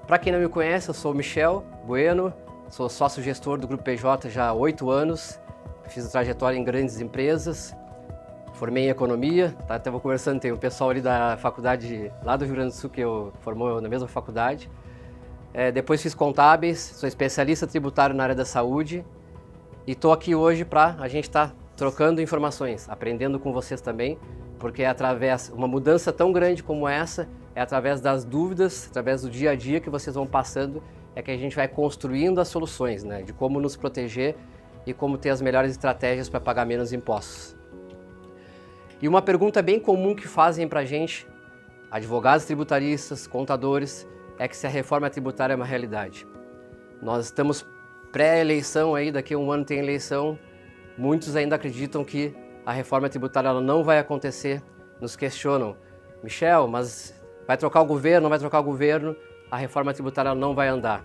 Para quem não me conhece, eu sou o Michel Bueno, sou sócio-gestor do Grupo PJ já há 8 anos, fiz trajetória em grandes empresas, formei em economia, até vou conversando, tem o pessoal ali da faculdade lá do Rio Grande do Sul que eu formou na mesma faculdade. Depois fiz contábeis, sou especialista tributário na área da saúde e estou aqui hoje para a gente estar trocando informações, aprendendo com vocês também, porque é através, uma mudança tão grande como essa, é através das dúvidas, através do dia a dia que vocês vão passando, é que a gente vai construindo as soluções, né, de como nos proteger e como ter as melhores estratégias para pagar menos impostos. E uma pergunta bem comum que fazem para a gente, advogados tributaristas, contadores, é que se a reforma tributária é uma realidade. Nós estamos pré-eleição aí, daqui a um ano tem eleição, muitos ainda acreditam que a reforma tributária ela não vai acontecer, nos questionam, Michel, mas vai trocar o governo, não vai trocar o governo, a reforma tributária não vai andar.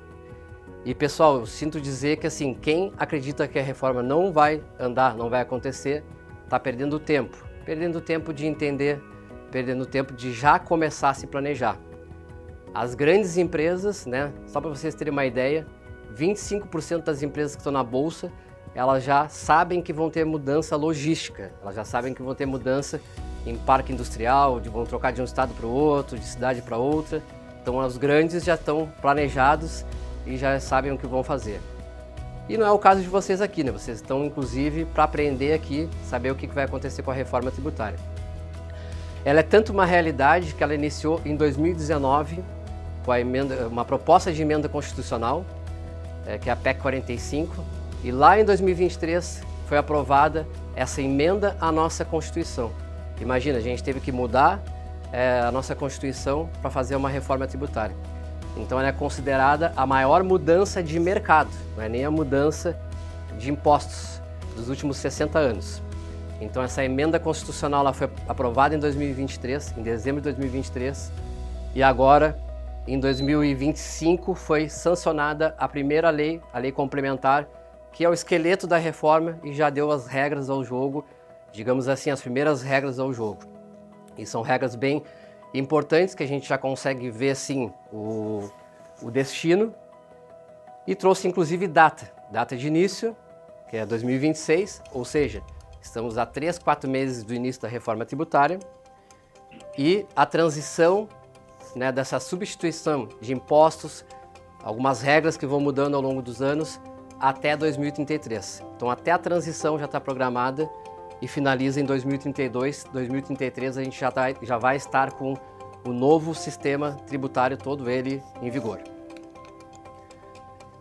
E pessoal, eu sinto dizer que assim, quem acredita que a reforma não vai andar, não vai acontecer, está perdendo tempo de entender, perdendo tempo de já começar a se planejar. As grandes empresas, né, só para vocês terem uma ideia, 25% das empresas que estão na bolsa, elas já sabem que vão ter mudança logística, elas já sabem que vão ter mudança em parque industrial, vão trocar de um estado para o outro, de cidade para outra. Então os grandes já estão planejados e já sabem o que vão fazer. E não é o caso de vocês aqui, né? Vocês estão inclusive para aprender aqui, saber o que vai acontecer com a reforma tributária. Ela é tanto uma realidade que ela iniciou em 2019 com a emenda, uma proposta de emenda constitucional, que é a PEC 45, e lá em 2023 foi aprovada essa emenda à nossa Constituição. Imagina, a gente teve que mudar a nossa Constituição para fazer uma reforma tributária. Então ela é considerada a maior mudança de mercado, não é nem a mudança de impostos dos últimos 60 anos. Então essa emenda constitucional ela foi aprovada em 2023, em dezembro de 2023, e agora em 2025 foi sancionada a primeira lei, a lei complementar, que é o esqueleto da reforma e já deu as regras ao jogo, digamos assim, as primeiras regras ao jogo. E são regras bem importantes que a gente já consegue ver assim o destino e trouxe inclusive data de início, que é 2026, ou seja, estamos a 3, 4 meses do início da reforma tributária e a transição, né, dessa substituição de impostos, algumas regras que vão mudando ao longo dos anos até 2033. Então até a transição já está programada e finaliza em 2032, 2033 a gente já vai estar com o novo sistema tributário todo ele em vigor.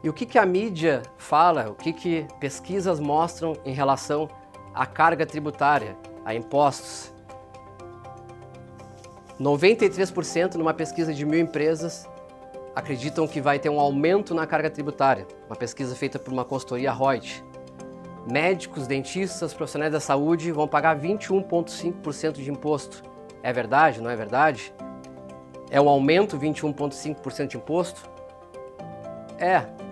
E o que a mídia fala, o que pesquisas mostram em relação à carga tributária, a impostos? 93% numa pesquisa de 1.000 empresas acreditam que vai ter um aumento na carga tributária, uma pesquisa feita por uma consultoria Reut. Médicos, dentistas, profissionais da saúde vão pagar 21,5% de imposto. É verdade? Não é verdade? É um aumento 21,5% de imposto?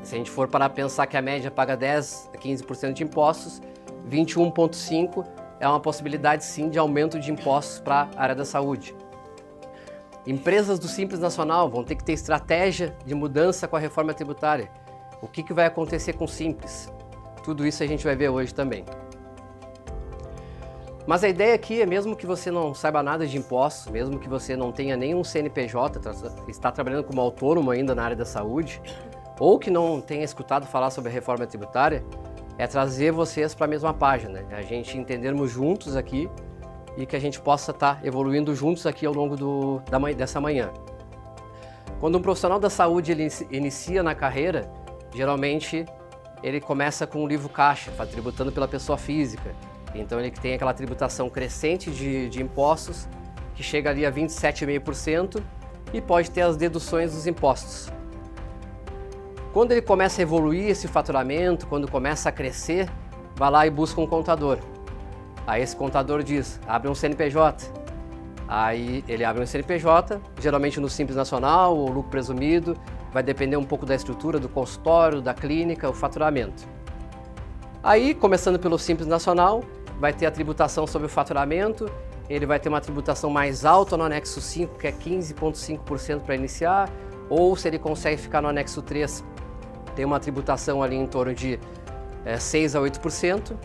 Se a gente for parar a pensar que a média paga 10 a 15% de impostos, 21,5% é uma possibilidade sim de aumento de impostos para a área da saúde. Empresas do Simples Nacional vão ter que ter estratégia de mudança com a reforma tributária. O que vai acontecer com o Simples? Tudo isso a gente vai ver hoje também. Mas a ideia aqui é mesmo que você não saiba nada de impostos, mesmo que você não tenha nenhum CNPJ, está trabalhando como autônomo ainda na área da saúde, ou que não tenha escutado falar sobre a reforma tributária, é trazer vocês para a mesma página, né? A gente entendermos juntos aqui e que a gente possa estar evoluindo juntos aqui ao longo dessa manhã. Quando um profissional da saúde ele inicia na carreira, geralmente ele começa com um livro caixa, tributando pela pessoa física. Então ele tem aquela tributação crescente de impostos, que chega ali a 27,5% e pode ter as deduções dos impostos. Quando ele começa a evoluir esse faturamento, quando começa a crescer, vai lá e busca um contador. Aí esse contador diz, abre um CNPJ. Aí ele abre um CNPJ, geralmente no Simples Nacional ou lucro presumido, vai depender um pouco da estrutura do consultório, da clínica, o faturamento. Aí, começando pelo Simples Nacional, vai ter a tributação sobre o faturamento, ele vai ter uma tributação mais alta no anexo 5, que é 15,5% para iniciar, ou se ele consegue ficar no anexo 3, tem uma tributação ali em torno de 6 a 8%,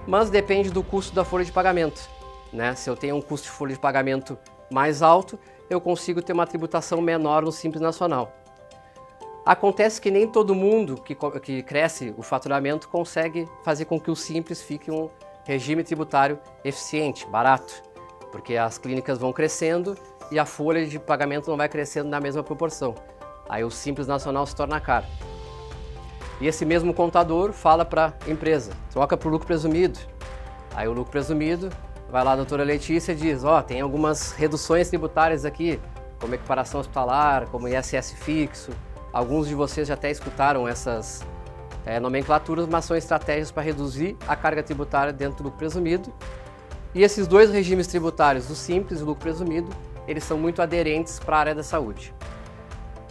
mas depende do custo da folha de pagamento, né? Se eu tenho um custo de folha de pagamento mais alto, eu consigo ter uma tributação menor no Simples Nacional. Acontece que nem todo mundo que cresce o faturamento consegue fazer com que o Simples fique um regime tributário eficiente, barato, porque as clínicas vão crescendo e a folha de pagamento não vai crescendo na mesma proporção. Aí o Simples Nacional se torna caro. E esse mesmo contador fala para a empresa, troca para o lucro presumido. Aí o lucro presumido, vai lá a doutora Letícia e diz, tem algumas reduções tributárias aqui, como equiparação hospitalar, como ISS fixo. Alguns de vocês já até escutaram essas nomenclaturas, mas são estratégias para reduzir a carga tributária dentro do lucro presumido. E esses dois regimes tributários, o Simples e o lucro presumido, eles são muito aderentes para a área da saúde.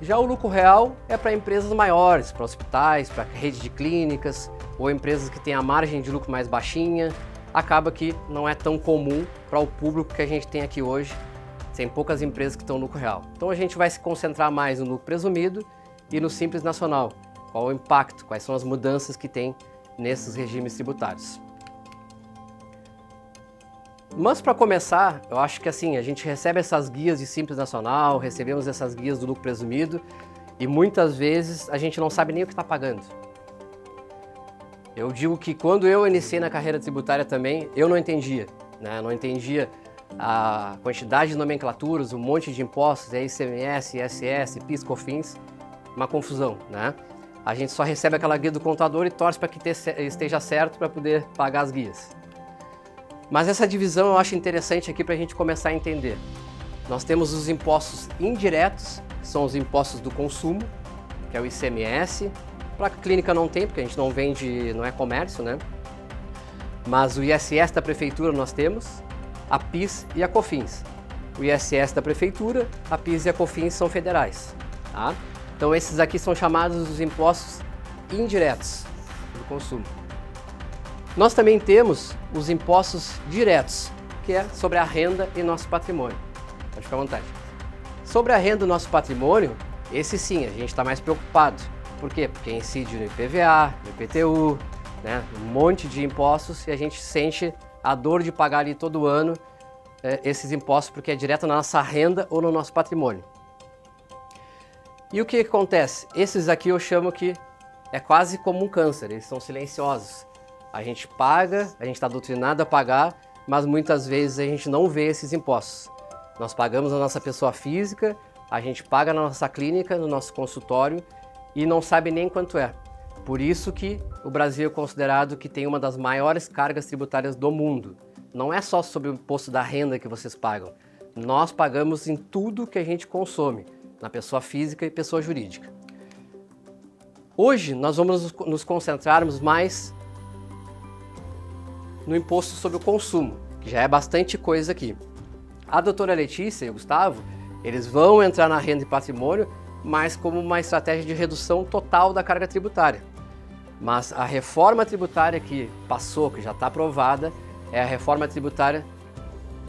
Já o lucro real é para empresas maiores, para hospitais, para rede de clínicas, ou empresas que têm a margem de lucro mais baixinha. Acaba que não é tão comum para o público que a gente tem aqui hoje, tem poucas empresas que estão no lucro real. Então a gente vai se concentrar mais no lucro presumido e no Simples Nacional. Qual o impacto, quais são as mudanças que tem nesses regimes tributários. Mas para começar, eu acho que assim, a gente recebe essas guias de Simples Nacional, recebemos essas guias do lucro presumido e muitas vezes a gente não sabe nem o que está pagando. Eu digo que quando eu iniciei na carreira tributária também, eu não entendia, né? Não entendia a quantidade de nomenclaturas, um monte de impostos, ICMS, ISS, PIS, COFINS, uma confusão, né? A gente só recebe aquela guia do contador e torce para que esteja certo para poder pagar as guias. Mas essa divisão eu acho interessante aqui para a gente começar a entender. Nós temos os impostos indiretos, que são os impostos do consumo, que é o ICMS. Para a clínica não tem, porque a gente não vende, não é comércio, né? Mas o ISS da prefeitura nós temos, a PIS e a COFINS. O ISS da prefeitura, a PIS e a COFINS são federais, tá? Então esses aqui são chamados os impostos indiretos do consumo. Nós também temos os impostos diretos, que é sobre a renda e nosso patrimônio. Pode ficar à vontade. Sobre a renda e nosso patrimônio, esse sim, a gente está mais preocupado. Por quê? Porque incide no IPVA, no IPTU, né? Um monte de impostos e a gente sente a dor de pagar ali todo ano esses impostos porque é direto na nossa renda ou no nosso patrimônio. E o que acontece? Esses aqui eu chamo que é quase como um câncer, eles são silenciosos. A gente paga, a gente está doutrinado a pagar, mas muitas vezes a gente não vê esses impostos. Nós pagamos na nossa pessoa física, a gente paga na nossa clínica, no nosso consultório e não sabe nem quanto é. Por isso que o Brasil é considerado que tem uma das maiores cargas tributárias do mundo. Não é só sobre o imposto da renda que vocês pagam. Nós pagamos em tudo que a gente consome, na pessoa física e pessoa jurídica. Hoje nós vamos nos concentrarmos mais no imposto sobre o consumo, que já é bastante coisa aqui. A doutora Letícia e o Gustavo, eles vão entrar na renda e patrimônio, mas como uma estratégia de redução total da carga tributária. Mas a reforma tributária que passou, que já está aprovada, é a reforma tributária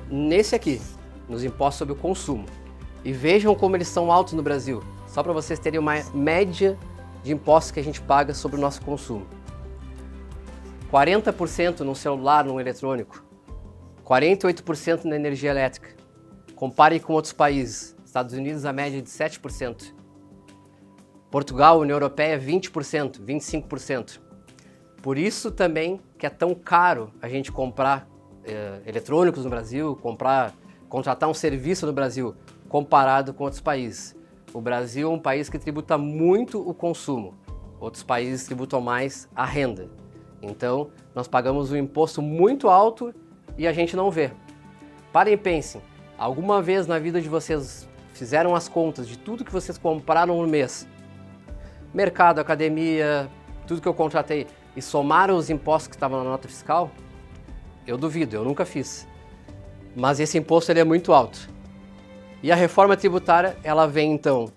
nesse aqui, nos impostos sobre o consumo. E vejam como eles são altos no Brasil, só para vocês terem uma média de impostos que a gente paga sobre o nosso consumo. 40% no celular, no eletrônico, 48% na energia elétrica. Compare com outros países. Estados Unidos, a média é de 7%. Portugal, União Europeia, 20%, 25%. Por isso também que é tão caro a gente comprar eletrônicos no Brasil, contratar um serviço no Brasil, comparado com outros países. O Brasil é um país que tributa muito o consumo. Outros países tributam mais a renda. Então, nós pagamos um imposto muito alto e a gente não vê. Parem e pensem, alguma vez na vida de vocês fizeram as contas de tudo que vocês compraram no mês? Mercado, academia, tudo que eu contratei, e somaram os impostos que estavam na nota fiscal? Eu duvido, eu nunca fiz. Mas esse imposto ele é muito alto. E a reforma tributária, ela vem então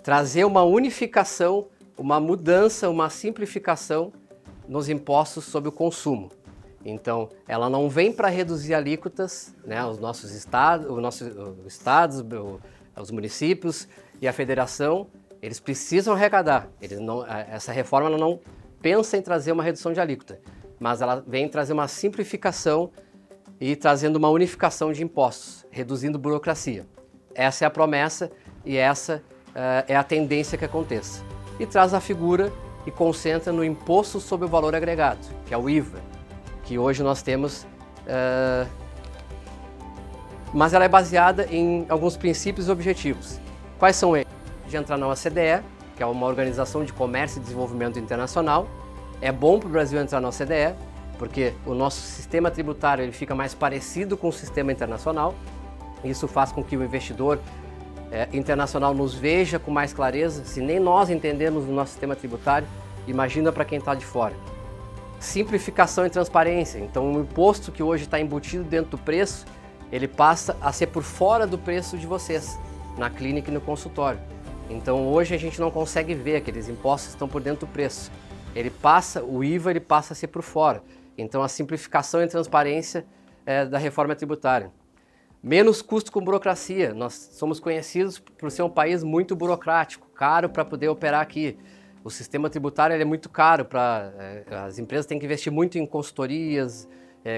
trazer uma unificação, uma mudança, uma simplificação nos impostos sobre o consumo. Então, ela não vem para reduzir alíquotas, né? Os nossos estados, Os municípios e a federação, eles precisam arrecadar. Essa reforma ela não pensa em trazer uma redução de alíquota, mas ela vem trazer uma simplificação e trazendo uma unificação de impostos, reduzindo burocracia. Essa é a promessa e essa é a tendência que aconteça. E traz a figura e concentra no imposto sobre o valor agregado, que é o IVA, que hoje nós temos, mas ela é baseada em alguns princípios e objetivos. Quais são eles? De entrar na OCDE, que é uma organização de comércio e desenvolvimento internacional. É bom para o Brasil entrar na OCDE, porque o nosso sistema tributário ele fica mais parecido com o sistema internacional. Isso faz com que o investidor internacional nos veja com mais clareza. Se nem nós entendemos o nosso sistema tributário, imagina para quem está de fora. Simplificação e transparência. Então, o imposto que hoje está embutido dentro do preço, ele passa a ser por fora do preço de vocês, na clínica e no consultório. Então, hoje a gente não consegue ver, aqueles impostos estão por dentro do preço. O IVA ele passa a ser por fora. Então, a simplificação e transparência da reforma tributária. Menos custo com burocracia. Nós somos conhecidos por ser um país muito burocrático, caro para poder operar aqui. O sistema tributário ele é muito caro, as empresas têm que investir muito em consultorias,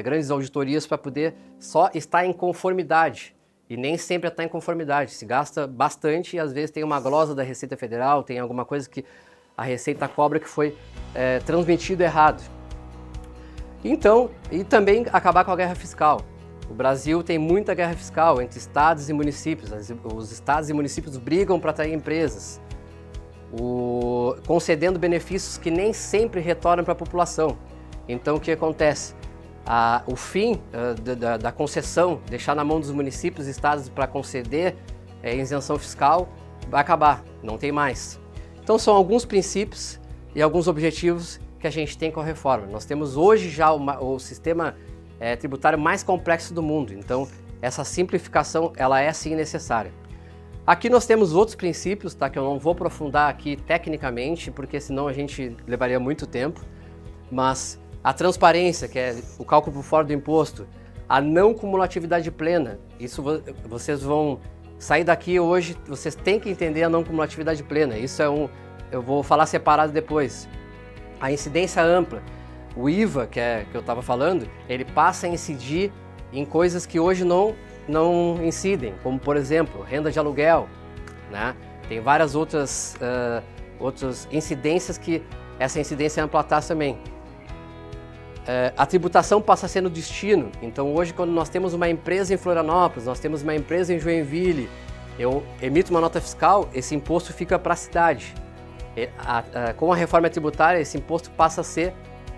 grandes auditorias para poder só estar em conformidade. E nem sempre está em conformidade, se gasta bastante e às vezes tem uma glosa da Receita Federal, tem alguma coisa que a Receita cobra que foi transmitido errado. Então, e também acabar com a guerra fiscal. O Brasil tem muita guerra fiscal entre estados e municípios. Os estados e municípios brigam para atrair empresas, concedendo benefícios que nem sempre retornam para a população. Então, o que acontece? O fim da concessão, deixar na mão dos municípios e estados para conceder isenção fiscal, vai acabar, não tem mais. Então, são alguns princípios e alguns objetivos que a gente tem com a reforma. Nós temos hoje já o sistema tributário mais complexo do mundo, então essa simplificação ela é sim necessária. Aqui nós temos outros princípios, tá, que eu não vou aprofundar aqui tecnicamente, porque senão a gente levaria muito tempo, mas a transparência, que é o cálculo por fora do imposto, a não cumulatividade plena, isso vocês vão sair daqui hoje, vocês têm que entender a não cumulatividade plena, isso eu vou falar separado depois. A incidência ampla, o IVA, que eu estava falando, ele passa a incidir em coisas que hoje não incidem, como por exemplo, renda de aluguel, né? Tem várias outras incidências que essa incidência ampla traz também. A tributação passa a ser no destino, então hoje quando nós temos uma empresa em Florianópolis, nós temos uma empresa em Joinville, eu emito uma nota fiscal, esse imposto fica para a cidade. Com a reforma tributária, esse imposto passa a ser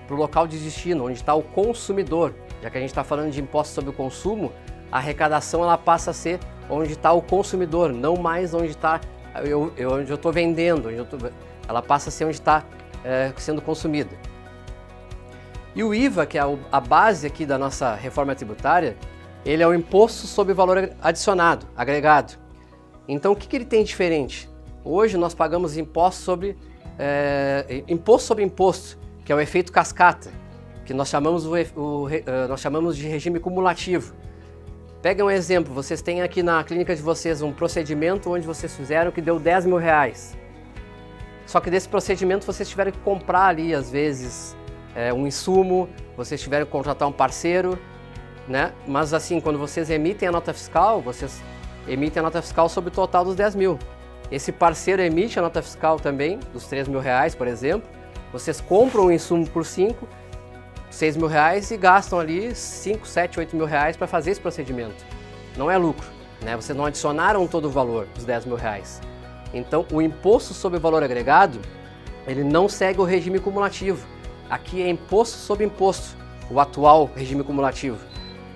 para o local de destino, onde está o consumidor. Já que a gente está falando de imposto sobre o consumo, a arrecadação ela passa a ser onde está o consumidor, não mais onde está onde eu estou vendendo, ela passa a ser onde está sendo consumida. E o IVA, que é a base aqui da nossa reforma tributária, ele é o imposto sobre valor adicionado, agregado. Então o que ele tem de diferente? Hoje nós pagamos imposto sobre imposto, que é o efeito cascata, que nós chamamos de regime cumulativo. Pega um exemplo, vocês têm aqui na clínica de vocês um procedimento onde vocês fizeram que deu R$10.000. Só que desse procedimento vocês tiveram que comprar ali, às vezes, um insumo, vocês tiveram que contratar um parceiro, né? Mas assim, quando vocês emitem a nota fiscal, vocês emitem a nota fiscal sobre o total dos 10 mil. Esse parceiro emite a nota fiscal também, dos R$3.000, por exemplo. Vocês compram um insumo por 5, R$6.000 e gastam ali 5, 7, 8 mil reais para fazer esse procedimento. Não é lucro, né? Vocês não adicionaram todo o valor dos R$10.000. Então, o imposto sobre o valor agregado, ele não segue o regime cumulativo. Aqui é imposto sobre imposto, o atual regime cumulativo,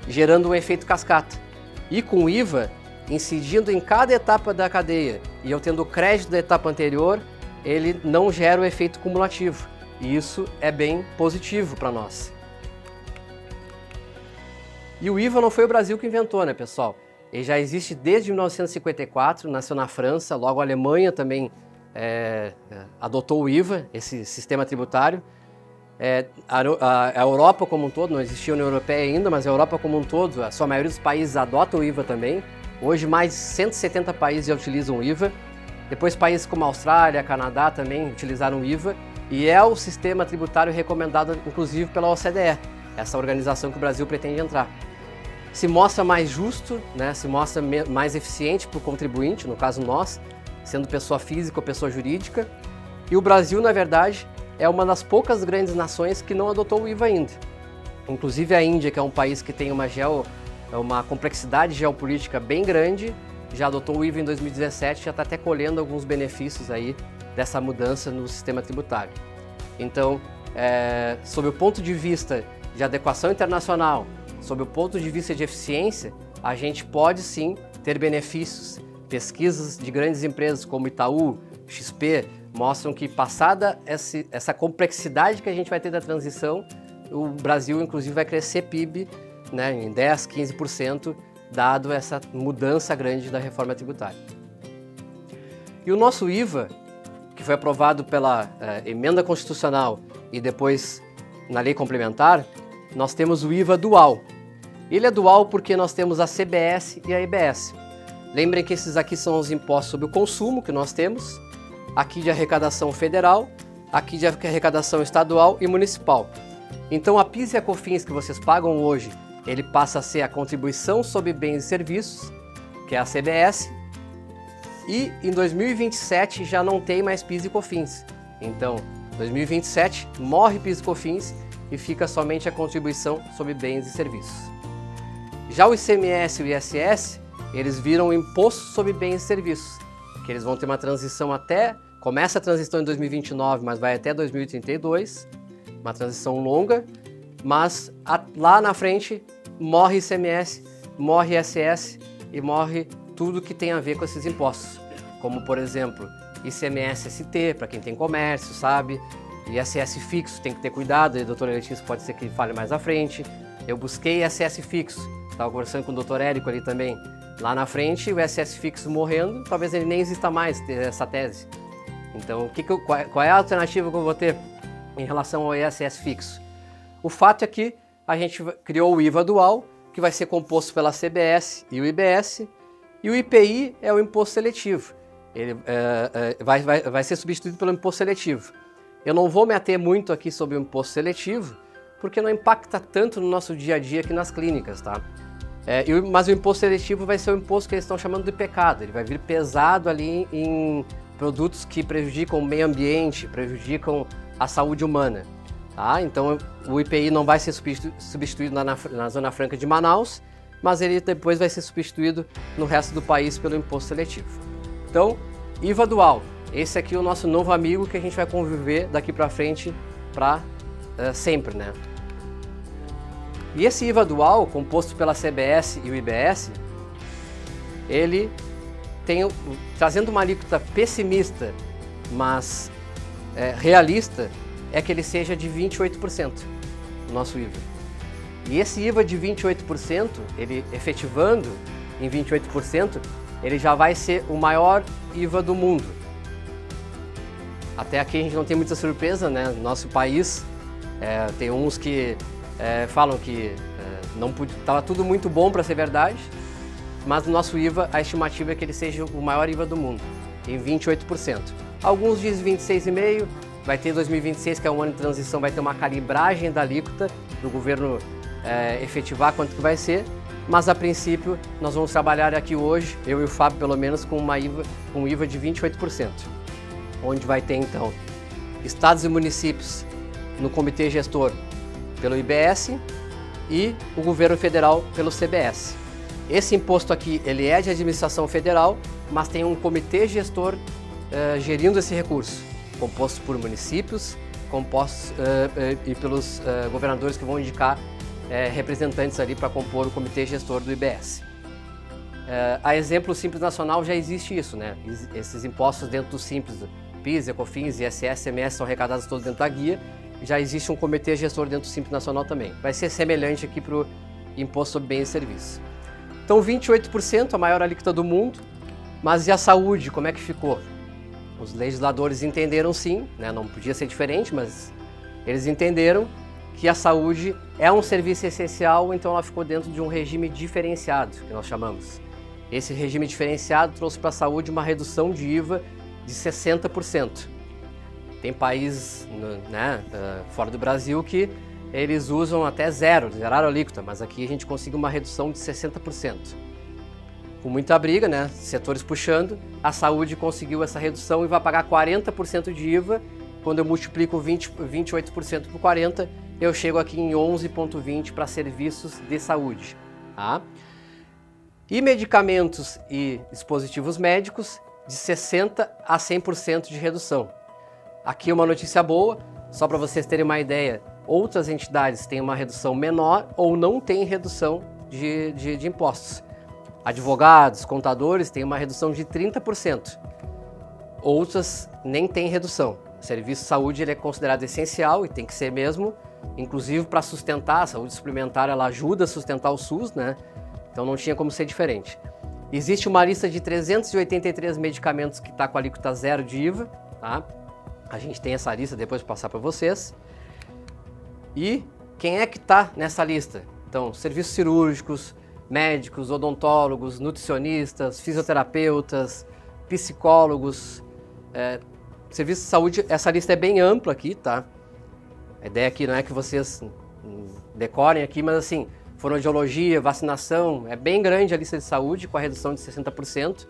gerando um efeito cascata. E com o IVA, incidindo em cada etapa da cadeia e eu tendo crédito da etapa anterior, ele não gera o efeito cumulativo. E isso é bem positivo para nós. E o IVA não foi o Brasil que inventou, né, pessoal? Ele já existe desde 1954, nasceu na França, logo a Alemanha também adotou o IVA, esse sistema tributário. A Europa como um todo, não existia a União Europeia ainda, mas a Europa como um todo, a sua maioria dos países adota o IVA também. Hoje mais de 170 países já utilizam o IVA. Depois países como a Austrália, Canadá também utilizaram o IVA. E é o sistema tributário recomendado, inclusive, pela OCDE, essa organização que o Brasil pretende entrar. Se mostra mais justo, né? Se mostra mais eficiente para o contribuinte, no caso nós, sendo pessoa física ou pessoa jurídica. E o Brasil, na verdade, é uma das poucas grandes nações que não adotou o IVA ainda. Inclusive a Índia, que é um país que tem uma complexidade geopolítica bem grande, já adotou o IVA em 2017, já está até colhendo alguns benefícios aí dessa mudança no sistema tributário. Então, sob o ponto de vista de adequação internacional, sob o ponto de vista de eficiência, a gente pode sim ter benefícios. Pesquisas de grandes empresas como Itaú, XP, mostram que passada essa complexidade que a gente vai ter da transição, o Brasil inclusive vai crescer PIB, né, em 10%, 15%, dado essa mudança grande da reforma tributária. E o nosso IVA, que foi aprovado pela emenda constitucional e depois na lei complementar, nós temos o IVA dual. Ele é dual porque nós temos a CBS e a IBS. Lembrem que esses aqui são os impostos sobre o consumo que nós temos, aqui de arrecadação federal, aqui de arrecadação estadual e municipal. Então a PIS e a COFINS que vocês pagam hoje, ele passa a ser a contribuição sobre bens e serviços, que é a CBS, e em 2027 já não tem mais PIS e COFINS. Então, em 2027 morre PIS e COFINS e fica somente a contribuição sobre bens e serviços. Já o ICMS e o ISS, eles viram o imposto sobre bens e serviços, que eles vão ter uma transição começa a transição em 2029, mas vai até 2032, uma transição longa, mas lá na frente morre ICMS, morre ISS e morre tudo que tem a ver com esses impostos, como por exemplo ICMS-ST, para quem tem comércio, sabe? ISS fixo, tem que ter cuidado, e a doutora Letícia pode ser que fale mais à frente. Eu busquei ISS fixo, estava conversando com o doutor Érico ali também, lá na frente, o ISS fixo morrendo, talvez ele nem exista mais, essa tese. Então, qual é a alternativa que eu vou ter em relação ao ISS fixo? O fato é que a gente criou o IVA dual, que vai ser composto pela CBS e o IBS, e o IPI é o imposto seletivo. Ele vai ser substituído pelo imposto seletivo. Eu não vou me ater muito aqui sobre o imposto seletivo, porque não impacta tanto no nosso dia a dia aqui nas clínicas, tá? Mas o imposto seletivo vai ser o imposto que eles estão chamando de pecado. Ele vai vir pesado ali em produtos que prejudicam o meio ambiente, prejudicam a saúde humana. Tá? Então o IPI não vai ser substituído na Zona Franca de Manaus, mas ele depois vai ser substituído no resto do país pelo imposto seletivo. Então, IVA dual. Esse aqui é o nosso novo amigo que a gente vai conviver daqui para frente para sempre, né? E esse IVA dual, composto pela CBS e o IBS, ele tem, trazendo uma alíquota pessimista, mas realista, é que ele seja de 28%, o nosso IVA. E esse IVA de 28%, ele efetivando em 28%, ele já vai ser o maior IVA do mundo. Até aqui a gente não tem muita surpresa, né? No nosso país, tem uns que falam que estava tudo muito bom para ser verdade, mas no nosso IVA, a estimativa é que ele seja o maior IVA do mundo, em 28%. Alguns dizem 26,5%, vai ter 2026, que é um ano de transição, vai ter uma calibragem da alíquota do governo efetivar quanto que vai ser, mas a princípio nós vamos trabalhar aqui hoje, eu e o Fábio pelo menos, com um IVA de 28%, onde vai ter então estados e municípios no comitê gestor pelo IBS e o governo federal pelo CBS. Esse imposto aqui, ele é de administração federal, mas tem um comitê gestor gerindo esse recurso, composto por municípios, e pelos governadores que vão indicar representantes ali para compor o comitê gestor do IBS. A exemplo, o Simples Nacional já existe isso, né? Esses impostos dentro do Simples, PIS, COFINS, ISS, ICMS são arrecadados todos dentro da guia. Já existe um comitê gestor dentro do Simples Nacional também. Vai ser semelhante aqui para o Imposto sobre Bens e Serviços. Então 28%, a maior alíquota do mundo, mas e a saúde, como é que ficou? Os legisladores entenderam sim, né? Não podia ser diferente, mas eles entenderam que a saúde é um serviço essencial, então ela ficou dentro de um regime diferenciado, que nós chamamos. Esse regime diferenciado trouxe para a saúde uma redução de IVA de 60%. Tem países fora do Brasil que eles usam até zeraram a alíquota, mas aqui a gente conseguiu uma redução de 60%. Com muita briga, né, setores puxando, a saúde conseguiu essa redução e vai pagar 40% de IVA. Quando eu multiplico 28% por 40%, eu chego aqui em 11,20% para serviços de saúde. Tá? E medicamentos e dispositivos médicos, de 60% a 100% de redução. Aqui uma notícia boa, só para vocês terem uma ideia, outras entidades têm uma redução menor ou não têm redução de impostos. Advogados, contadores têm uma redução de 30%. Outras nem têm redução. O serviço de saúde ele é considerado essencial e tem que ser mesmo, inclusive para sustentar a saúde suplementar, ela ajuda a sustentar o SUS, né? Então não tinha como ser diferente. Existe uma lista de 383 medicamentos que está com a alíquota zero de IVA, tá? A gente tem essa lista, depois vou passar para vocês. E quem é que está nessa lista? Então, serviços cirúrgicos, médicos, odontólogos, nutricionistas, fisioterapeutas, psicólogos, serviço de saúde. Essa lista é bem ampla aqui, tá? A ideia aqui não é que vocês decorem aqui, mas assim, fonoaudiologia, vacinação, é bem grande a lista de saúde com a redução de 60%.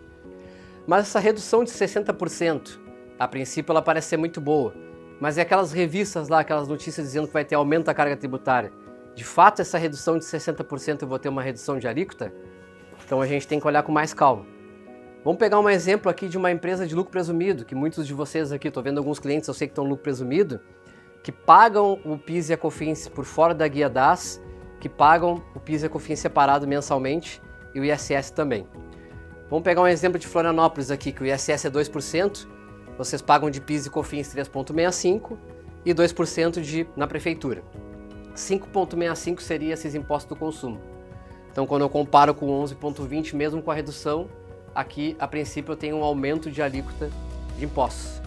Mas essa redução de 60%, a princípio ela parece ser muito boa, mas é aquelas revistas lá, aquelas notícias dizendo que vai ter aumento da carga tributária. De fato, essa redução de 60% eu vou ter uma redução de alíquota? Então a gente tem que olhar com mais calma. Vamos pegar um exemplo aqui de uma empresa de lucro presumido, que muitos de vocês aqui, estou vendo alguns clientes, eu sei que estão no lucro presumido, que pagam o PIS e a COFINS por fora da guia DAS, que pagam o PIS e a COFINS separado mensalmente e o ISS também. Vamos pegar um exemplo de Florianópolis aqui, que o ISS é 2%, vocês pagam de PIS e COFINS 3,65% e 2% na prefeitura. 5,65% seria esses impostos do consumo. Então, quando eu comparo com 11,20%, mesmo com a redução, aqui, a princípio, eu tenho um aumento de alíquota de impostos.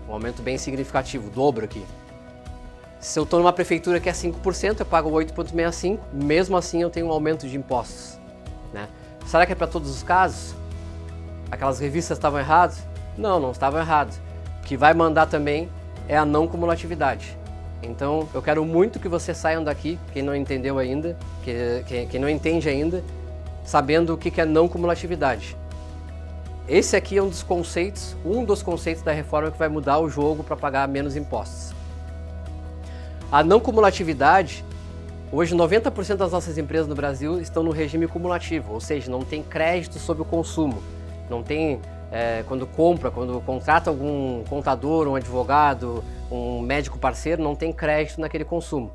Um aumento bem significativo, dobro aqui. Se eu estou numa prefeitura que é 5%, eu pago 8,65%, mesmo assim eu tenho um aumento de impostos. Né? Será que é para todos os casos? Aquelas revistas estavam erradas? Não, não estavam erradas. O que vai mandar também é a não cumulatividade. Então, eu quero muito que vocês saiam daqui, quem não entendeu ainda, quem não entende ainda, sabendo o que é não cumulatividade. Esse aqui é um dos conceitos da reforma que vai mudar o jogo para pagar menos impostos. A não cumulatividade, hoje 90% das nossas empresas no Brasil estão no regime cumulativo, ou seja, não tem crédito sobre o consumo, não tem... quando contrata algum contador, um advogado, um médico parceiro, não tem crédito naquele consumo.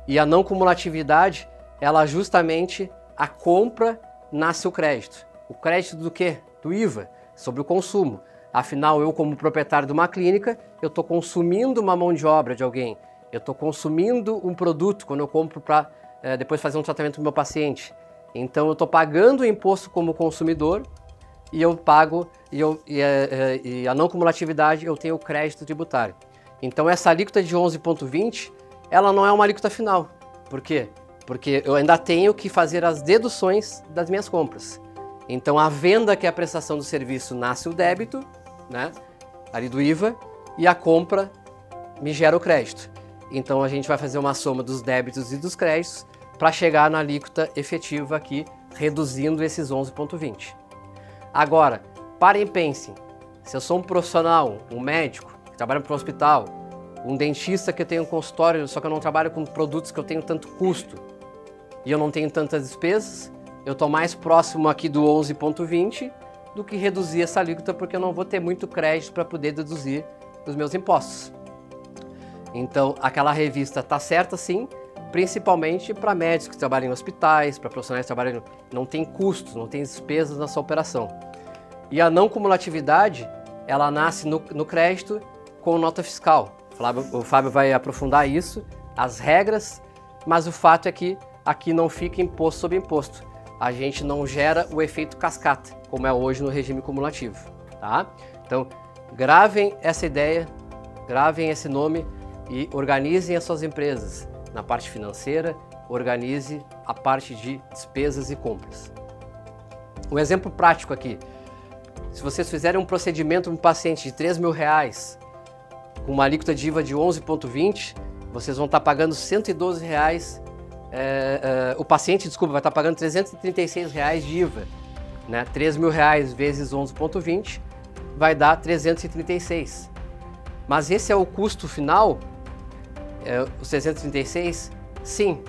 E a não cumulatividade, ela justamente, a compra nasce o crédito. O crédito do quê? Do IVA, sobre o consumo. Afinal, eu como proprietário de uma clínica, eu estou consumindo uma mão de obra de alguém, eu estou consumindo um produto quando eu compro para depois fazer um tratamento do meu paciente. Então, eu estou pagando o imposto como consumidor, e eu pago, e a não cumulatividade eu tenho o crédito tributário. Então essa alíquota de 11,20, ela não é uma alíquota final. Por quê? Porque eu ainda tenho que fazer as deduções das minhas compras. Então a venda, que é a prestação do serviço, nasce o débito, né, ali do IVA, e a compra me gera o crédito. Então a gente vai fazer uma soma dos débitos e dos créditos para chegar na alíquota efetiva aqui, reduzindo esses 11,20. Agora, parem e pensem, se eu sou um profissional, um médico que trabalha para um hospital, um dentista que tem um consultório, só que eu não trabalho com produtos que eu tenho tanto custo e eu não tenho tantas despesas, eu estou mais próximo aqui do 11,20 do que reduzir essa alíquota, porque eu não vou ter muito crédito para poder deduzir os meus impostos. Então, aquela revista está certa sim, principalmente para médicos que trabalham em hospitais, para profissionais que trabalham, não tem custos, não tem despesas na sua operação. E a não cumulatividade, ela nasce no crédito com nota fiscal. O Fábio vai aprofundar isso, as regras, mas o fato é que aqui não fica imposto sobre imposto. A gente não gera o efeito cascata, como é hoje no regime cumulativo. Tá? Então, gravem essa ideia, gravem esse nome e organizem as suas empresas. Na parte financeira, organize a parte de despesas e compras. Um exemplo prático aqui. Se vocês fizerem um procedimento para um paciente de R$3.000, com uma alíquota de IVA de 11,20, vocês vão estar pagando R$112. O paciente, desculpa, vai estar pagando R$336 de IVA. Né? R$3.000 vezes 11,20 vai dar 336. Mas esse é o custo final? Os 336? Sim.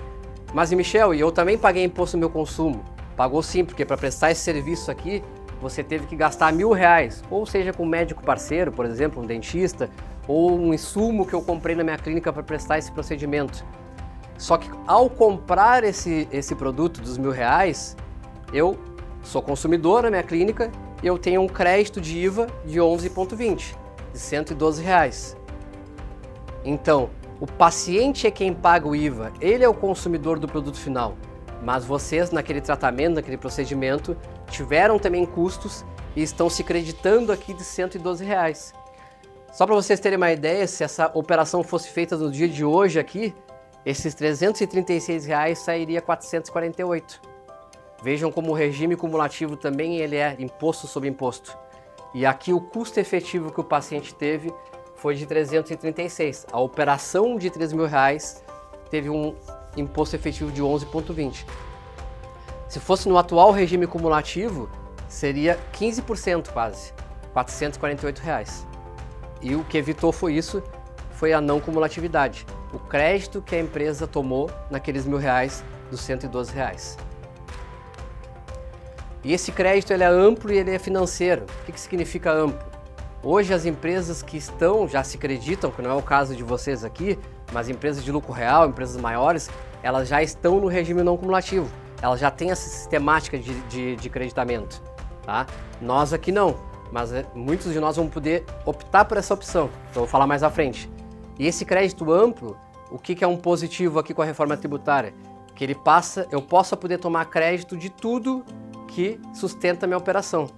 Mas, Michel, e eu também paguei imposto no meu consumo. Pagou sim, porque para prestar esse serviço aqui, você teve que gastar R$1.000, ou seja, com um médico parceiro, por exemplo, um dentista, ou um insumo que eu comprei na minha clínica para prestar esse procedimento. Só que ao comprar esse produto dos R$1.000, eu sou consumidor na minha clínica e eu tenho um crédito de IVA de 11,20, de R$112. Então, o paciente é quem paga o IVA, ele é o consumidor do produto final. Mas vocês, naquele tratamento, naquele procedimento, tiveram também custos e estão se creditando aqui de R$112. Só para vocês terem uma ideia, se essa operação fosse feita no dia de hoje aqui, esses R$336 sairia 448. Vejam como o regime cumulativo também ele é imposto sobre imposto. E aqui o custo efetivo que o paciente teve foi de 336. A operação de R$3.000 teve um imposto efetivo de 11,20. Se fosse no atual regime cumulativo, seria 15% quase, R$448. E o que evitou foi a não cumulatividade. O crédito que a empresa tomou naqueles R$1.000 dos R$112. E esse crédito ele é amplo e ele é financeiro. O que significa amplo? Hoje as empresas que já se creditam, que não é o caso de vocês aqui, mas empresas de lucro real, empresas maiores, elas já estão no regime não cumulativo. Elas já têm essa sistemática de creditamento. Tá? Nós aqui não, mas muitos de nós vão poder optar por essa opção. Então eu vou falar mais à frente. E esse crédito amplo, o que é um positivo aqui com a reforma tributária? Que eu possa poder tomar crédito de tudo que sustenta a minha operação.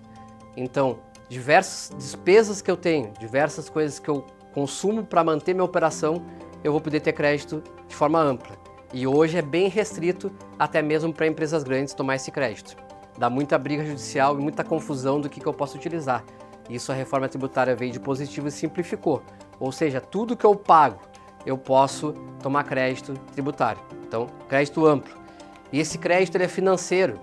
Então, diversas despesas que eu tenho, diversas coisas que eu consumo para manter minha operação, eu vou poder ter crédito de forma ampla. E hoje é bem restrito, até mesmo para empresas grandes, tomar esse crédito. Dá muita briga judicial e muita confusão do que eu posso utilizar. Isso a reforma tributária veio de positivo e simplificou. Ou seja, tudo que eu pago, eu posso tomar crédito tributário. Então, crédito amplo. E esse crédito ele é financeiro.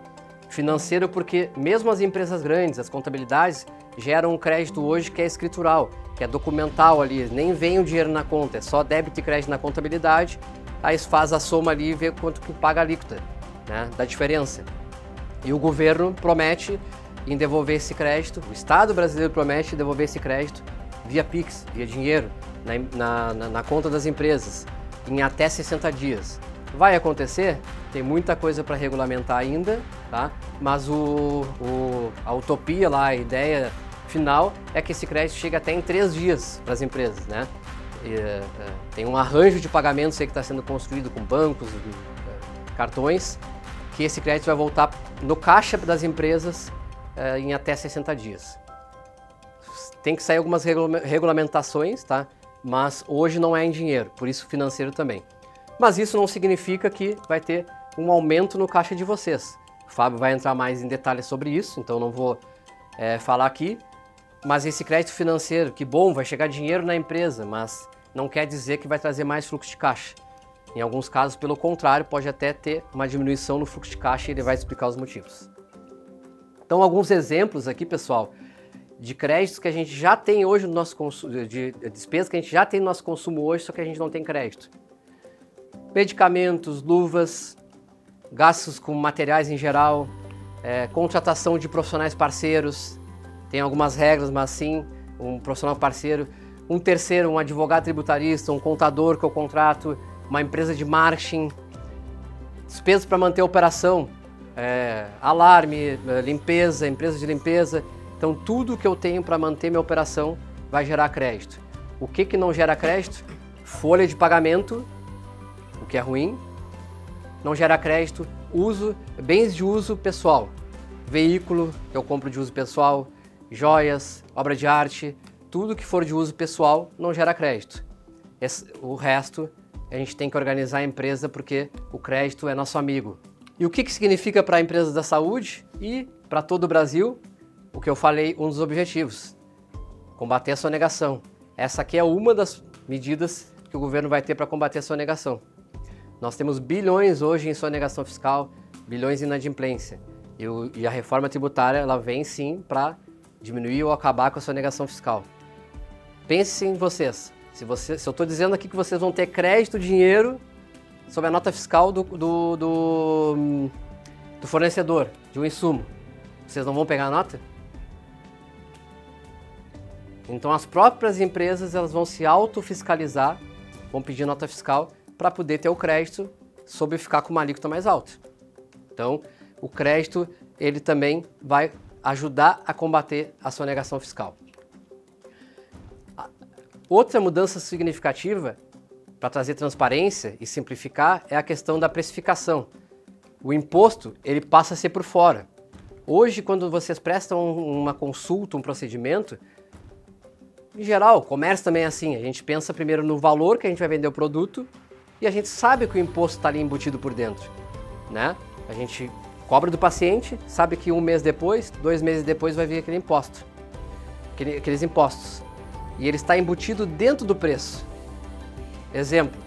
Financeiro porque mesmo as empresas grandes, as contabilidades, geram um crédito hoje que é escritural, que é documental ali, nem vem o dinheiro na conta, é só débito e crédito na contabilidade, aí faz a soma ali e vê quanto que paga a alíquota, né, da diferença. E o governo promete em devolver esse crédito, o Estado brasileiro promete devolver esse crédito via Pix, via dinheiro, na conta das empresas, em até 60 dias. Vai acontecer? Tem muita coisa para regulamentar ainda, tá? Mas a utopia lá, a ideia final é que esse crédito chegue até em 3 dias para as empresas, né? Tem um arranjo de pagamentos aí que está sendo construído com bancos, cartões, que esse crédito vai voltar no caixa das empresas em até 60 dias. Tem que sair algumas regulamentações, tá? Mas hoje não é em dinheiro, por isso financeiro também. Mas isso não significa que vai ter um aumento no caixa de vocês. O Fábio vai entrar mais em detalhes sobre isso, então não vou falar aqui. Mas esse crédito financeiro, que bom, vai chegar dinheiro na empresa, mas não quer dizer que vai trazer mais fluxo de caixa. Em alguns casos, pelo contrário, pode até ter uma diminuição no fluxo de caixa e ele vai explicar os motivos. Então, alguns exemplos aqui, pessoal, de créditos que a gente já tem hoje no nosso consumo, de despesas que a gente já tem no nosso consumo hoje, só que a gente não tem crédito. Medicamentos, luvas, gastos com materiais em geral, contratação de profissionais parceiros, tem algumas regras, mas sim, um profissional parceiro, um terceiro, um advogado tributarista, um contador que eu contrato, uma empresa de marketing, despesas para manter a operação, alarme, limpeza, empresa de limpeza. Então tudo que eu tenho para manter minha operação vai gerar crédito. O que não gera crédito? Folha de pagamento, o que é ruim. Não gera crédito, bens de uso pessoal, veículo que eu compro de uso pessoal, joias, obra de arte, tudo que for de uso pessoal não gera crédito. O resto a gente tem que organizar a empresa porque o crédito é nosso amigo. E o que significa para empresas da saúde e para todo o Brasil, o que eu falei, um dos objetivos, combater a sonegação. Essa aqui é uma das medidas que o governo vai ter para combater a sonegação. Nós temos bilhões hoje em sonegação fiscal, bilhões em inadimplência. E a reforma tributária, ela vem sim para diminuir ou acabar com a sonegação fiscal. Pensem em vocês. Se eu estou dizendo aqui que vocês vão ter crédito, dinheiro, sobre a nota fiscal do fornecedor, de um insumo, vocês não vão pegar a nota? Então as próprias empresas, elas vão se autofiscalizar, vão pedir nota fiscal para poder ter o crédito sobre ficar com uma alíquota mais alta. Então o crédito, ele também vai ajudar a combater a sonegação fiscal. Outra mudança significativa para trazer transparência e simplificar é a questão da precificação. O imposto, ele passa a ser por fora. Hoje, quando vocês prestam uma consulta, um procedimento, em geral, o comércio também é assim, a gente pensa primeiro no valor que a gente vai vender o produto e a gente sabe que o imposto está ali embutido por dentro, né? A gente cobra do paciente, sabe que 1 mês depois, 2 meses depois vai vir aquele imposto, aqueles impostos. E ele está embutido dentro do preço. Exemplo,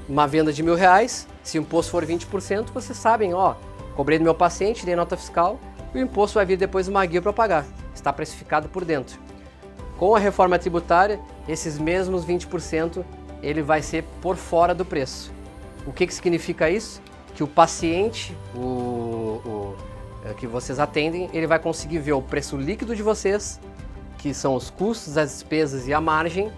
uma venda de R$1.000, se o imposto for 20%, vocês sabem, ó, cobrei do meu paciente, dei nota fiscal, e o imposto vai vir depois uma guia para pagar. Está precificado por dentro. Com a reforma tributária, esses mesmos 20%, ele vai ser por fora do preço. O que significa isso? Que o paciente, que vocês atendem, ele vai conseguir ver o preço líquido de vocês, que são os custos, as despesas e a margem.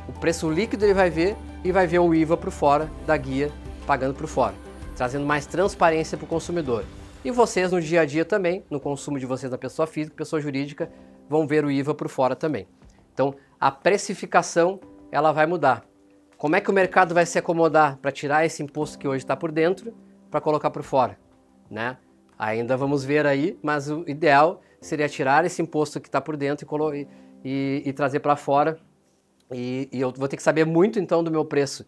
O preço líquido ele vai ver e vai ver o IVA por fora da guia, pagando por fora, trazendo mais transparência para o consumidor. E vocês no dia a dia também, no consumo de vocês da pessoa física, pessoa jurídica, vão ver o IVA por fora também. Então a precificação, ela vai mudar. Como é que o mercado vai se acomodar para tirar esse imposto que hoje está por dentro para colocar por fora, né? Ainda vamos ver aí, mas o ideal seria tirar esse imposto que está por dentro e trazer para fora. E eu vou ter que saber muito então do meu preço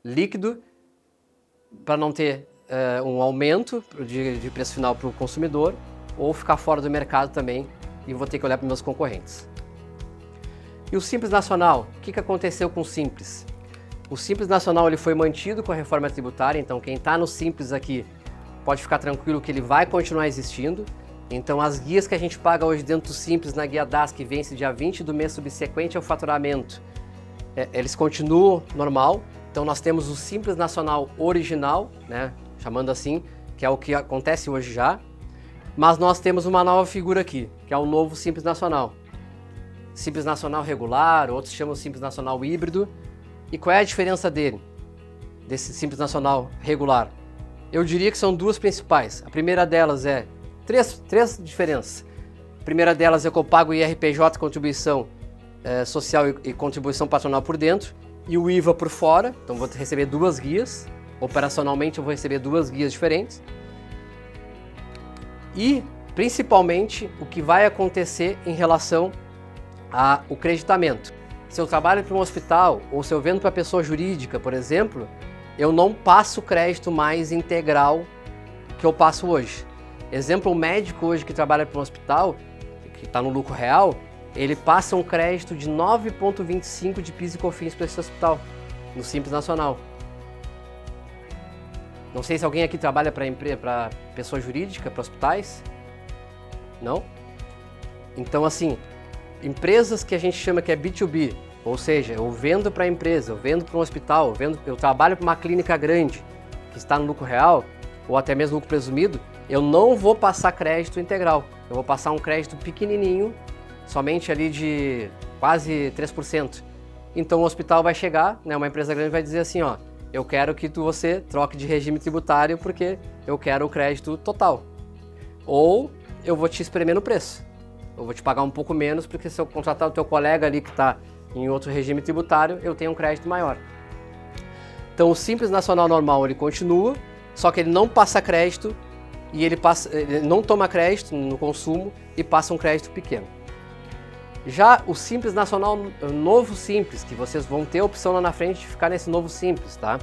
líquido para não ter um aumento de preço final para o consumidor ou ficar fora do mercado também e vou ter que olhar para meus concorrentes. E o Simples Nacional, o que aconteceu com o Simples? O Simples Nacional ele foi mantido com a reforma tributária, então quem está no Simples aqui pode ficar tranquilo que ele vai continuar existindo. Então as guias que a gente paga hoje dentro do Simples, na guia DAS, que vence dia 20 do mês subsequente ao faturamento, eles continuam normal. Então nós temos o Simples Nacional original, né, chamando assim, que é o que acontece hoje já. Mas nós temos uma nova figura aqui, que é o novo Simples Nacional. Simples Nacional regular, outros chamam Simples Nacional híbrido. E qual é a diferença dele, desse Simples Nacional regular? Eu diria que são duas principais. A primeira delas é três diferenças. A primeira delas é que eu pago IRPJ, contribuição social e contribuição patronal por dentro, e o IVA por fora. Então vou receber duas guias. Operacionalmente eu vou receber duas guias diferentes. E principalmente o que vai acontecer em relação ao creditamento. Se eu trabalho para um hospital ou se eu vendo para pessoa jurídica, por exemplo, eu não passo crédito mais integral que eu passo hoje. Exemplo, um médico hoje que trabalha para um hospital, que está no lucro real, ele passa um crédito de 9,25 de PIS e COFINS para esse hospital, no Simples Nacional. Não sei se alguém aqui trabalha para pessoa jurídica, para hospitais. Não? Então, assim, empresas que a gente chama que é B2B, ou seja, eu vendo para a empresa, eu vendo para um hospital, eu trabalho para uma clínica grande que está no lucro real, ou até mesmo lucro presumido, eu não vou passar crédito integral. Eu vou passar um crédito pequenininho, somente ali de quase 3%. Então o hospital vai chegar, né, uma empresa grande vai dizer assim, ó, eu quero que você troque de regime tributário porque eu quero o crédito total. Ou eu vou te espremer no preço. Eu vou te pagar um pouco menos porque se eu contratar o teu colega ali que está em outro regime tributário, eu tenho um crédito maior. Então o Simples Nacional normal ele continua, só que ele não passa crédito e ele não toma crédito no consumo e passa um crédito pequeno. Já o Simples Nacional novo Simples, que vocês vão ter a opção lá na frente de ficar nesse novo Simples, tá?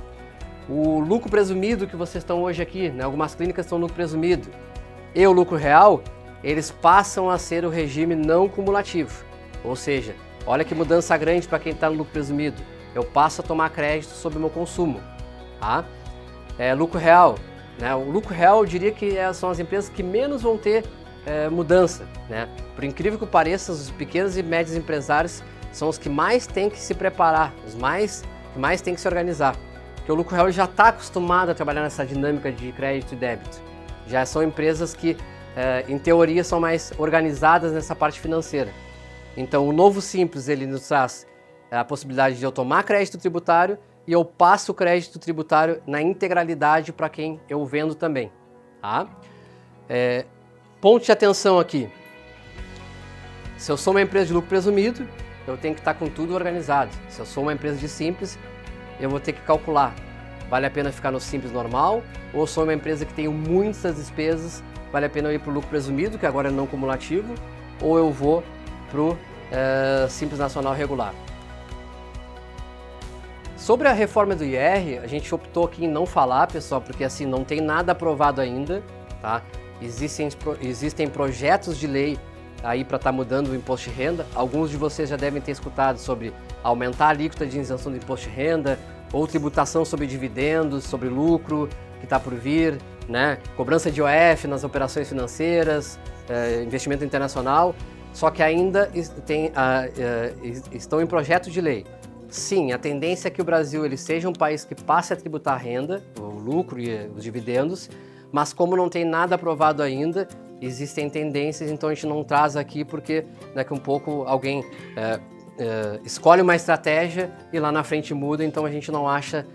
O lucro presumido que vocês estão hoje aqui, né? Algumas clínicas estão no lucro presumido. E o lucro real, eles passam a ser o regime não cumulativo. Ou seja, olha que mudança grande para quem está no lucro presumido. Eu passo a tomar crédito sobre o meu consumo. Tá? Lucro real. Né? O lucro real, eu diria que são as empresas que menos vão ter mudança. Né? Por incrível que pareça, os pequenos e médios empresários são os que mais têm que se preparar, os que mais têm que se organizar. Porque o lucro real já está acostumado a trabalhar nessa dinâmica de crédito e débito. Já são empresas que, em teoria, são mais organizadas nessa parte financeira. Então, o novo Simples, ele nos traz a possibilidade de eu tomar crédito tributário e eu passo o crédito tributário na integralidade para quem eu vendo também. Tá? Ponto de atenção aqui. Se eu sou uma empresa de lucro presumido, eu tenho que estar com tudo organizado. Se eu sou uma empresa de Simples, eu vou ter que calcular. Vale a pena ficar no Simples normal? Ou sou uma empresa que tem muitas despesas, vale a pena eu ir para o lucro presumido, que agora é não cumulativo, ou eu vou para o Simples Nacional regular? Sobre a reforma do IR, a gente optou aqui em não falar, pessoal, porque assim não tem nada aprovado ainda, tá? Existem projetos de lei aí para estar mudando o imposto de renda. Alguns de vocês já devem ter escutado sobre aumentar a alíquota de isenção do imposto de renda, ou tributação sobre dividendos, sobre lucro, que está por vir, né? Cobrança de IOF nas operações financeiras, investimento internacional, só que ainda estão em projeto de lei. Sim, a tendência é que o Brasil ele seja um país que passe a tributar a renda, o lucro e os dividendos, mas como não tem nada aprovado ainda, existem tendências, então a gente não traz aqui porque daqui a um pouco alguém escolhe uma estratégia e lá na frente muda, então a gente não acha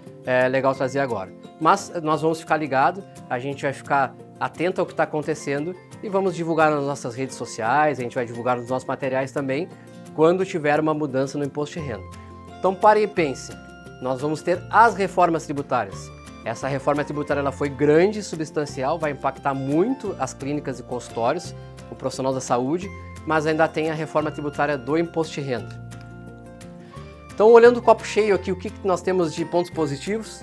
legal trazer agora. Mas nós vamos ficar ligados, a gente vai ficar atento ao que está acontecendo e vamos divulgar nas nossas redes sociais, a gente vai divulgar nos nossos materiais também, quando tiver uma mudança no imposto de renda. Então pare e pense, nós vamos ter as reformas tributárias. Essa reforma tributária ela foi grande, substancial, vai impactar muito as clínicas e consultórios, o profissional da saúde, mas ainda tem a reforma tributária do imposto de renda. Então, olhando o copo cheio aqui, o que nós temos de pontos positivos?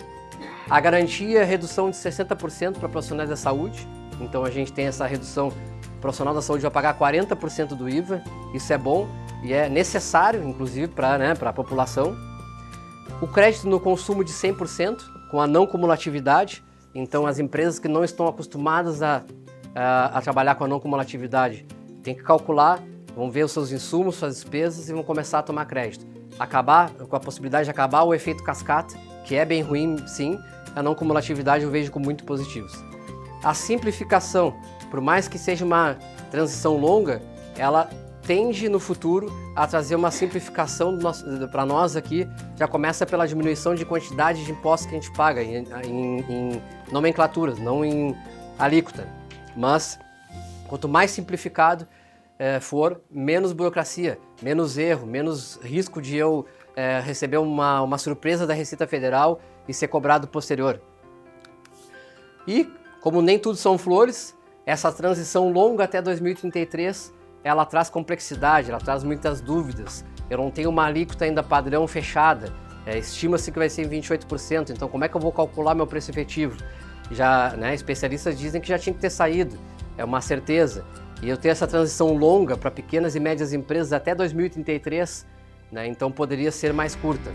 A garantia, redução de 60% para profissionais da saúde. Então, a gente tem essa redução, o profissional da saúde vai pagar 40% do IVA, isso é bom e é necessário, inclusive, para a população. O crédito no consumo de 100%, com a não cumulatividade. Então, as empresas que não estão acostumadas a trabalhar com a não cumulatividade têm que calcular, vão ver os seus insumos, suas despesas e vão começar a tomar crédito. Acabar com a possibilidade de acabar o efeito cascata, que é bem ruim, sim, a não cumulatividade eu vejo como muito positivos. A simplificação, por mais que seja uma transição longa, ela tende no futuro a trazer uma simplificação para nós aqui. Já começa pela diminuição de quantidade de impostos que a gente paga em nomenclaturas, não em alíquota. Mas quanto mais simplificado for, menos burocracia, menos erro, menos risco de eu receber uma surpresa da Receita Federal e ser cobrado posterior. E como nem tudo são flores, essa transição longa até 2033 ela traz complexidade, ela traz muitas dúvidas. Eu não tenho uma alíquota ainda padrão fechada, estima-se que vai ser em 28%, então como é que eu vou calcular meu preço efetivo? Já, especialistas dizem que já tinha que ter saído, é uma certeza. E eu tenho essa transição longa para pequenas e médias empresas até 2033, então poderia ser mais curta.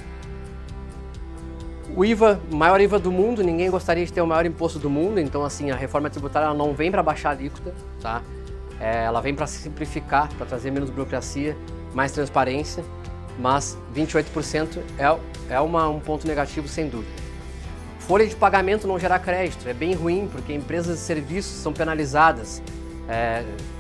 O IVA, maior IVA do mundo, ninguém gostaria de ter o maior imposto do mundo, então assim, a reforma tributária ela não vem para baixar a alíquota, tá? Ela vem para simplificar, para trazer menos burocracia, mais transparência, mas 28% é um ponto negativo sem dúvida. Folha de pagamento não gerar crédito, é bem ruim porque empresas de serviços são penalizadas.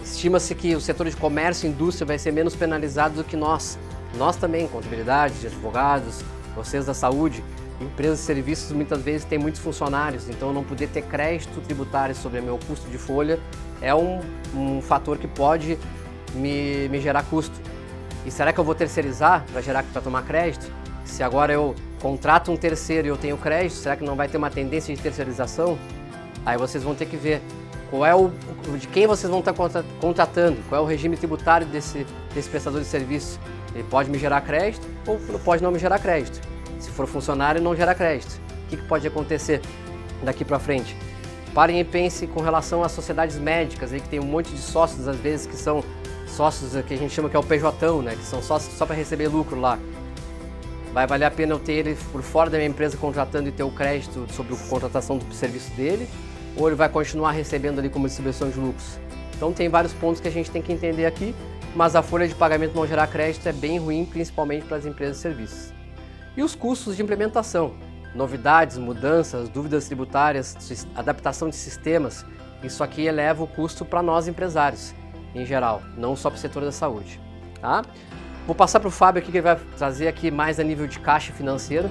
Estima-se que o setor de comércio e indústria vai ser menos penalizado do que nós. Nós também, contabilidade, advogados, vocês da saúde, empresas de serviços muitas vezes têm muitos funcionários, então não poder ter crédito tributário sobre o meu custo de folha é um fator que pode me gerar custo. E será que eu vou terceirizar para tomar crédito? Se agora eu contrato um terceiro e eu tenho crédito, será que não vai ter uma tendência de terceirização? Aí vocês vão ter que ver de quem vocês vão estar contratando, qual é o regime tributário desse prestador de serviço. Ele pode me gerar crédito ou pode não me gerar crédito. Se for funcionário, não gera crédito. O que pode acontecer daqui para frente? Parem e pensem com relação às sociedades médicas, aí que tem um monte de sócios, às vezes, que são sócios que a gente chama que é o PJão, né? Que são sócios só para receber lucro lá. Vai valer a pena eu ter ele por fora da minha empresa contratando e ter o crédito sobre a contratação do serviço dele? Ou ele vai continuar recebendo ali como distribuição de lucros? Então tem vários pontos que a gente tem que entender aqui, mas a folha de pagamento não gerar crédito é bem ruim, principalmente para as empresas de serviços. E os custos de implementação, novidades, mudanças, dúvidas tributárias, adaptação de sistemas, isso aqui eleva o custo para nós empresários, em geral, não só para o setor da saúde. Tá? Vou passar para o Fábio aqui, que ele vai trazer aqui mais a nível de caixa financeiro.